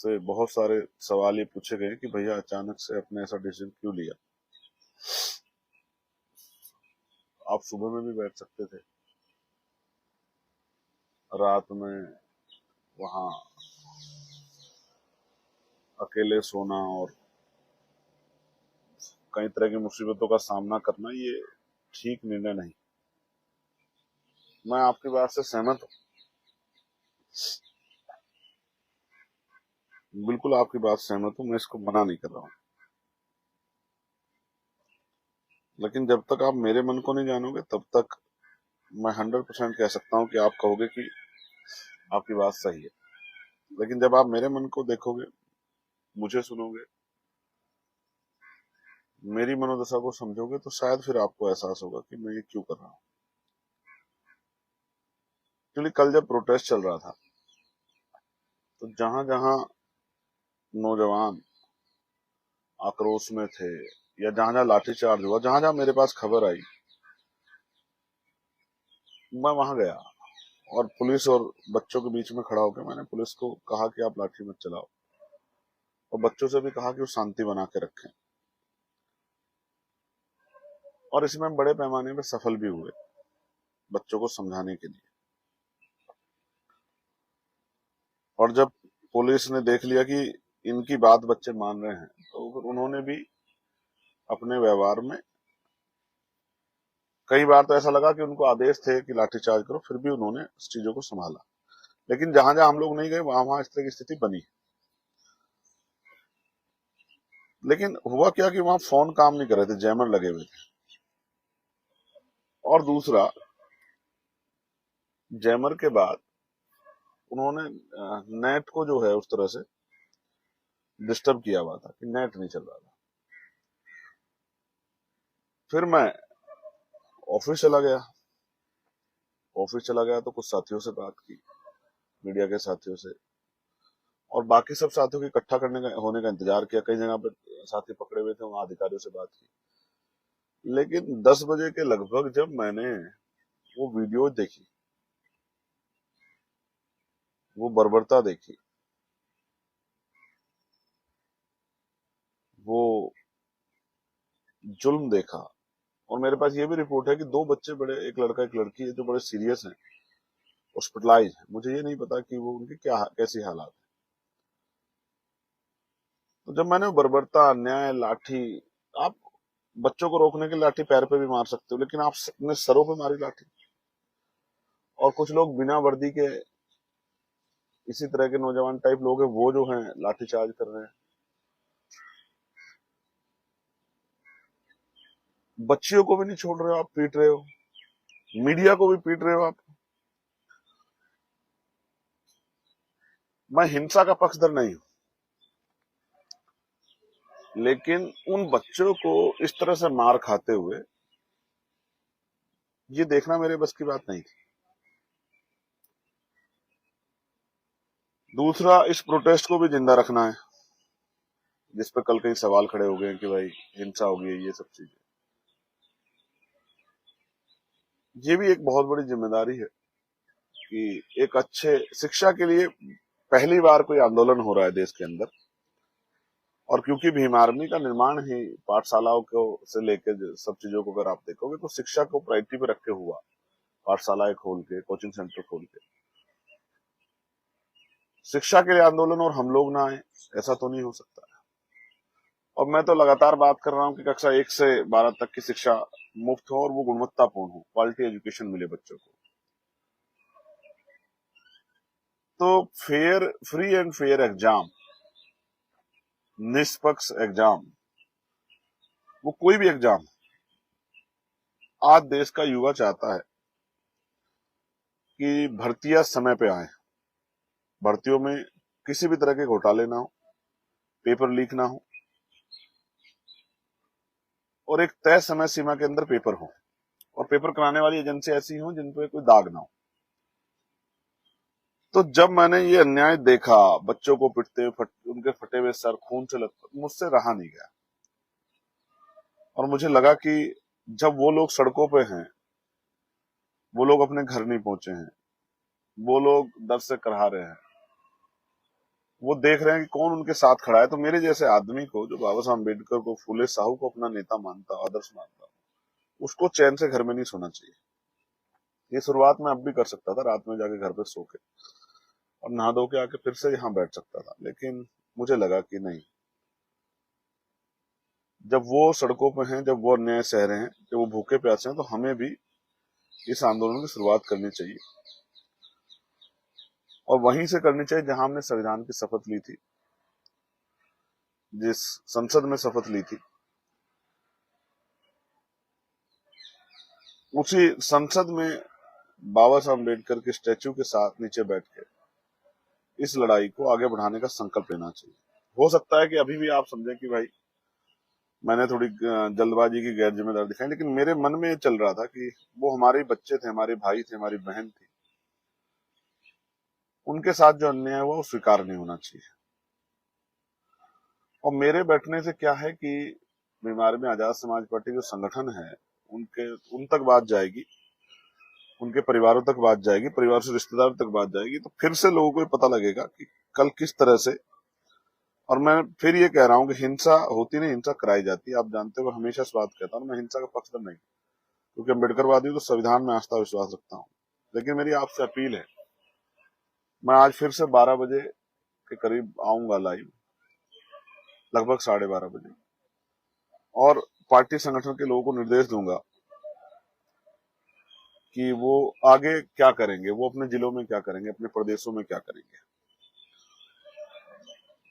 से बहुत सारे सवाल ये पूछे गए कि भैया अचानक से आपने ऐसा डिसीजन क्यों लिया। आप सुबह में भी बैठ सकते थे, रात में वहां अकेले सोना और कई तरह की मुसीबतों का सामना करना, ये ठीक निर्णय नहीं। मैं आपकी बात से सहमत हूँ, बिल्कुल आपकी बात सहमत हूँ, मैं इसको मना नहीं कर रहा हूँ। लेकिन जब तक आप मेरे मन को नहीं जानोगे तब तक मैं 100% कह सकता हूँ कि आप कहोगे कि आपकी बात सही है। लेकिन जब आप मेरे मन को देखोगे, मुझे सुनोगे, मेरी मनोदशा को समझोगे, तो शायद फिर आपको एहसास होगा कि मैं ये क्यों कर रहा हूँ। क्योंकि कल जब प्रोटेस्ट चल रहा था तो जहां जहां नौजवान आक्रोश में थे या जहां जहां लाठीचार्ज हुआ, जहां जहां मेरे पास खबर आई, मैं वहां गया और पुलिस और बच्चों के बीच में खड़ा होकर मैंने पुलिस को कहा कि आप लाठी मत चलाओ, और बच्चों से भी कहा कि वो शांति बना के रखें। और इसमें हम बड़े पैमाने पर सफल भी हुए बच्चों को समझाने के लिए। और जब पुलिस ने देख लिया कि इनकी बात बच्चे मान रहे हैं, तो फिर उन्होंने भी अपने व्यवहार में, कई बार तो ऐसा लगा कि उनको आदेश थे कि लाठीचार्ज करो, फिर भी उन्होंने इस चीजों को संभाला। लेकिन जहां जहां हम लोग नहीं गए, वहां वहां इस तरह की स्थिति बनी। लेकिन हुआ क्या कि वहां फोन काम नहीं कर रहे थे, जैमर लगे हुए थे। और दूसरा, जैमर के बाद उन्होंने नेट को जो है उस तरह से डिस्टर्ब किया हुआ था कि नेट नहीं चल रहा था। फिर मैं ऑफिस चला गया। तो कुछ साथियों से बात की, मीडिया के साथियों से, और बाकी सब साथियों को इकट्ठा करने का होने का इंतजार किया। कई जगह पे साथी पकड़े हुए थे, वहां अधिकारियों से बात की। लेकिन 10 बजे के लगभग जब मैंने वो वीडियो देखी, वो बर्बरता देखी, वो जुल्म देखा, और मेरे पास ये भी रिपोर्ट है कि 2 बच्चे, बड़े, एक लड़का एक लड़की है, जो बड़े सीरियस हैं, हॉस्पिटलाइज है। मुझे ये नहीं पता कि वो उनकी क्या कैसी हालात है। तो जब मैंने वो बर्बरता, अन्याय, लाठी, आप बच्चों को रोकने के लिए लाठी पैर पे भी मार सकते हो, लेकिन आप अपने सरों पे मारी लाठी। और कुछ लोग बिना वर्दी के, इसी तरह के नौजवान टाइप लोग हैं, वो जो हैं लाठीचार्ज कर रहे हैं। बच्चियों को भी नहीं छोड़ रहे हो, आप पीट रहे हो, मीडिया को भी पीट रहे हो आप। मैं हिंसा का पक्षधर नहीं हूं, लेकिन उन बच्चों को इस तरह से मार खाते हुए ये देखना मेरे बस की बात नहीं थी। दूसरा, इस प्रोटेस्ट को भी जिंदा रखना है, जिस पर कल कई सवाल खड़े हो गए हैं कि भाई हिंसा हो गई है, ये सब चीजें। ये भी एक बहुत बड़ी जिम्मेदारी है कि एक अच्छे शिक्षा के लिए पहली बार कोई आंदोलन हो रहा है देश के अंदर। और क्योंकि भीम आर्मी का निर्माण ही पाठशालाओं को से लेकर सब चीजों को अगर आप देखोगे, तो शिक्षा को प्रायोरिटी पे रख के हुआ, पाठशालाएं खोल के, कोचिंग सेंटर खोल के। शिक्षा के लिए आंदोलन और हम लोग ना आए, ऐसा तो नहीं हो सकता। और मैं तो लगातार बात कर रहा हूँ कि कक्षा 1 से 12 तक की शिक्षा मुफ्त हो और वो गुणवत्तापूर्ण हो, क्वालिटी एजुकेशन मिले बच्चों को। तो fair, free and fair exam, निष्पक्ष एग्जाम, वो कोई भी एग्जाम, आज देश का युवा चाहता है कि भर्तियां समय पे आए, भर्तियों में किसी भी तरह के घोटाले ना हो, पेपर लीक ना हो, और एक तय समय सीमा के अंदर पेपर हो, और पेपर कराने वाली एजेंसी ऐसी हो जिन पे कोई दाग ना हो। तो जब मैंने ये अन्याय देखा, बच्चों को पिटते हुए, उनके फटे हुए सर खून से लथपथ, मुझसे रहा नहीं गया। और मुझे लगा कि जब वो लोग सड़कों पे हैं, वो लोग अपने घर नहीं पहुंचे हैं, वो लोग दर से कराह रहे हैं, वो देख रहे हैं कि कौन उनके साथ खड़ा है। तो मेरे जैसे आदमी को, जो बाबा साहब अम्बेडकर को, फूले साहू को अपना नेता मानता, आदर्श मानता, उसको चैन से घर में नहीं सोना चाहिए। ये शुरुआत में अब भी कर सकता था, रात में जाके घर पे सो के और नहा धो के आके फिर से यहाँ बैठ सकता था, लेकिन मुझे लगा कि नहीं, जब वो सड़कों पे हैं, जब वो अन्याय सह रहे हैं, जब वो भूखे प्यासे हैं, तो हमें भी इस आंदोलन की शुरुआत करनी चाहिए। और वहीं से करनी चाहिए जहां हमने संविधान की शपथ ली थी, जिस संसद में शपथ ली थी, उसी संसद में बाबा साहब अम्बेडकर के स्टैच्यू के साथ नीचे बैठ के इस लड़ाई को आगे बढ़ाने का संकल्प लेना चाहिए। हो सकता है कि अभी भी आप समझें कि भाई मैंने थोड़ी जल्दबाजी की, गैर जिम्मेदारी दिखाई, लेकिन मेरे मन में ये चल रहा था कि वो हमारे बच्चे थे, हमारे भाई थे, हमारी बहन थी, उनके साथ जो अन्याय हुआ वो स्वीकार नहीं होना चाहिए। और मेरे बैठने से क्या है कि बीमार में आजाद समाज पार्टी जो संगठन है, उन तक बात जाएगी, उनके परिवारों तक बात जाएगी, परिवार से रिश्तेदारों तक बात जाएगी, तो फिर से लोगों को ये पता लगेगा कि कल किस तरह से। और मैं फिर ये कह रहा हूं कि हिंसा होती नहीं, हिंसा कराई जाती है। आप जानते हो, हमेशा इस बात कहता हूं, मैं हिंसा का पक्षधर नहीं, क्योंकि अम्बेडकरवादी तो संविधान में आस्था विश्वास रखता हूँ। लेकिन मेरी आपसे अपील है, मैं आज फिर से 12 बजे के करीब आऊंगा लाइव, लगभग 12:30 बजे, और पार्टी संगठन के लोगों को निर्देश दूंगा कि वो आगे क्या करेंगे, वो अपने जिलों में क्या करेंगे, अपने प्रदेशों में क्या करेंगे।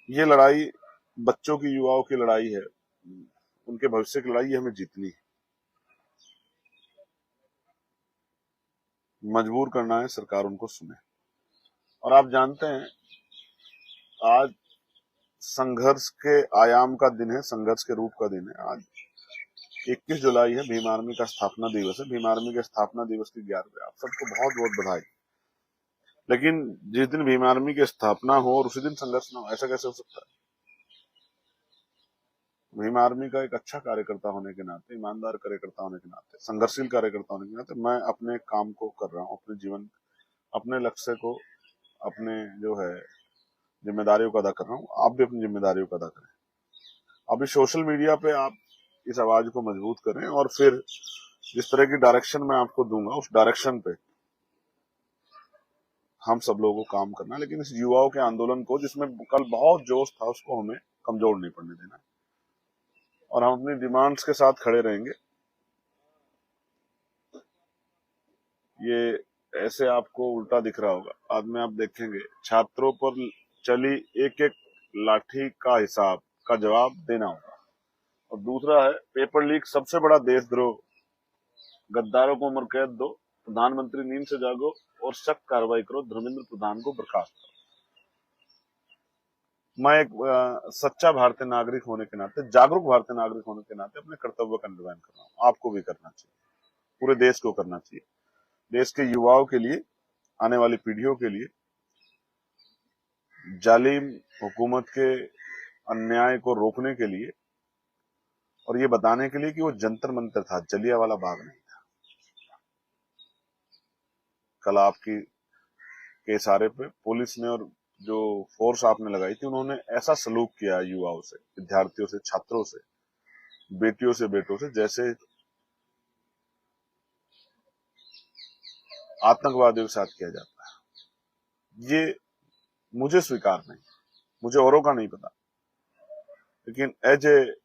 ये लड़ाई बच्चों की, युवाओं की लड़ाई है, उनके भविष्य की लड़ाई, हमें जीतनी है। मजबूर करना है, सरकार उनको सुने। और आप जानते हैं, आज संघर्ष के आयाम का दिन है, संघर्ष के रूप का दिन है। आज 21 जुलाई है, भीम आर्मी का स्थापना दिवस है। भीम आर्मी के स्थापना दिवस की 11वीं, आप सबको बहुत बहुत बधाई। लेकिन जिस दिन भीम आर्मी की स्थापना हो और उसी दिन संघर्ष ना हो, ऐसा कैसे हो सकता है? भीम आर्मी का एक अच्छा कार्यकर्ता होने के नाते, ईमानदार कार्यकर्ता होने के नाते, संघर्षशील कार्यकर्ता होने के नाते, मैं अपने काम को कर रहा हूँ, अपने जीवन, अपने लक्ष्य को, अपने जो है जिम्मेदारियों को अदा कर रहा हूँ। आप भी अपनी जिम्मेदारियों को अदा करें। अभी सोशल मीडिया पे आप इस आवाज को मजबूत करें, और फिर जिस तरह की डायरेक्शन मैं आपको दूंगा, उस डायरेक्शन पे हम सब लोगों को काम करना है। लेकिन इस युवाओं के आंदोलन को, जिसमें कल बहुत जोश था, उसको हमें कमजोर नहीं पड़ने देना है, और हम अपनी डिमांड्स के साथ खड़े रहेंगे। ये ऐसे आपको उल्टा दिख रहा होगा, बाद में आप देखेंगे छात्रों पर चली एक एक लाठी का हिसाब का जवाब देना होगा। और दूसरा है पेपर लीक, सबसे बड़ा देशद्रोह, गद्दारों को उम्र कैद दो, प्रधानमंत्री नींद से जागो और सख्त कार्रवाई करो, धर्मेंद्र प्रधान को बर्खास्त करो। मैं एक सच्चा भारतीय नागरिक होने के नाते, जागरूक भारतीय नागरिक होने के नाते अपने कर्तव्य का निर्वहन कर रहा हूँ। आपको भी करना चाहिए, पूरे देश को करना चाहिए। देश के युवाओं के लिए, आने वाली पीढ़ियों के लिए, जालिम हुकूमत के अन्याय को रोकने के लिए, और ये बताने के लिए कि वो जंतर मंतर था, जलियांवाला बाग नहीं था। कल आपकी के इशारे पे पुलिस ने, और जो फोर्स आपने लगाई थी, उन्होंने ऐसा सलूक किया युवाओं से, विद्यार्थियों से, छात्रों से, बेटियों से, बेटों से, जैसे आतंकवादियों के साथ किया जाता है। ये मुझे स्वीकार नहीं, मुझे औरों का नहीं पता, लेकिन एज ए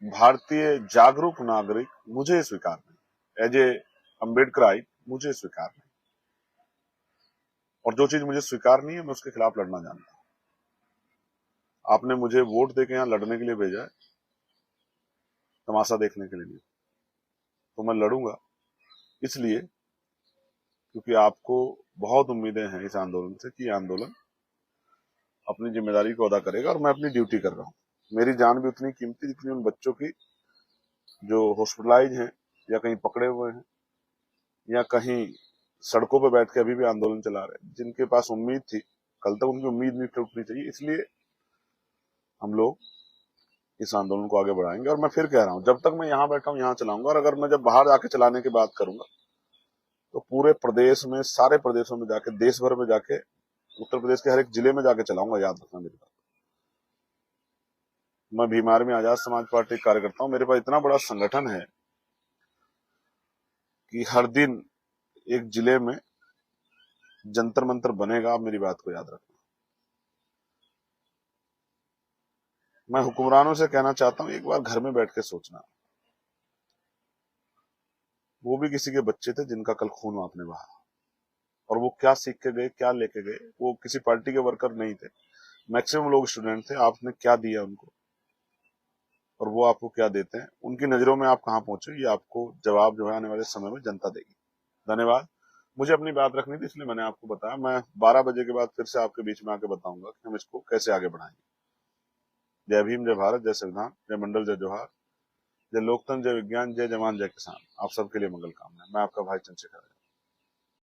भारतीय जागरूक नागरिक मुझे स्वीकार नहीं, एज ए अम्बेडकराइट मुझे स्वीकार नहीं। और जो चीज मुझे स्वीकार नहीं है, मैं उसके खिलाफ लड़ना जानता हूं। आपने मुझे वोट देके यहाँ लड़ने के लिए भेजा है, तमाशा देखने के लिए, तो मैं लड़ूंगा इसलिए क्योंकि आपको बहुत उम्मीदें हैं इस आंदोलन से कि आंदोलन अपनी जिम्मेदारी को अदा करेगा, और मैं अपनी ड्यूटी कर रहा हूँ। मेरी जान भी उतनी कीमती जितनी उन बच्चों की जो हॉस्पिटलाइज हैं, या कहीं पकड़े हुए हैं, या कहीं सड़कों पर बैठ के अभी भी आंदोलन चला रहे हैं, जिनके पास उम्मीद थी। कल तक उनकी उम्मीद नहीं टूटनी चाहिए, इसलिए हम लोग इस आंदोलन को आगे बढ़ाएंगे। और मैं फिर कह रहा हूं, जब तक मैं यहाँ बैठा हूं यहाँ चलाऊंगा, और अगर मैं जब बाहर जाके चलाने की बात करूंगा तो पूरे प्रदेश में, सारे प्रदेशों में जाके, देश भर में जाके, उत्तर प्रदेश के हर एक जिले में जाके चलाऊंगा, याद रखना मेरी बात। मैं भीम आर्मी आजाद समाज पार्टी कार्यकर्ता हूं। मेरे पास इतना बड़ा संगठन है कि हर दिन एक जिले में जंतर मंतर बनेगा। आप मेरी बात को याद रखना। मैं हुक्मरानों से कहना चाहता हूं, एक बार घर में बैठ के सोचना। वो भी किसी के बच्चे थे जिनका कल खून आपने बहा, और वो क्या सीख के गए, क्या लेके गए। वो किसी पार्टी के वर्कर नहीं थे, मैक्सिमम लोग स्टूडेंट थे। आपने क्या दिया उनको, और वो आपको क्या देते हैं, उनकी नजरों में आप कहां पहुंचे, ये आपको जवाब जो है आने वाले समय में जनता देगी। धन्यवाद। मुझे अपनी बात रखनी थी, इसलिए मैंने आपको बताया। मैं 12 बजे के बाद फिर से आपके बीच में आके बताऊंगा कि हम इसको कैसे आगे बढ़ाएंगे। जय भीम, जय भारत, जय संविधान, जय मंडल, जय जोहार, जय लोकतंत्र, जय विज्ञान, जय जवान, जय किसान। आप सबके लिए मंगल कामना। मैं आपका भाई चंद्रशेखर।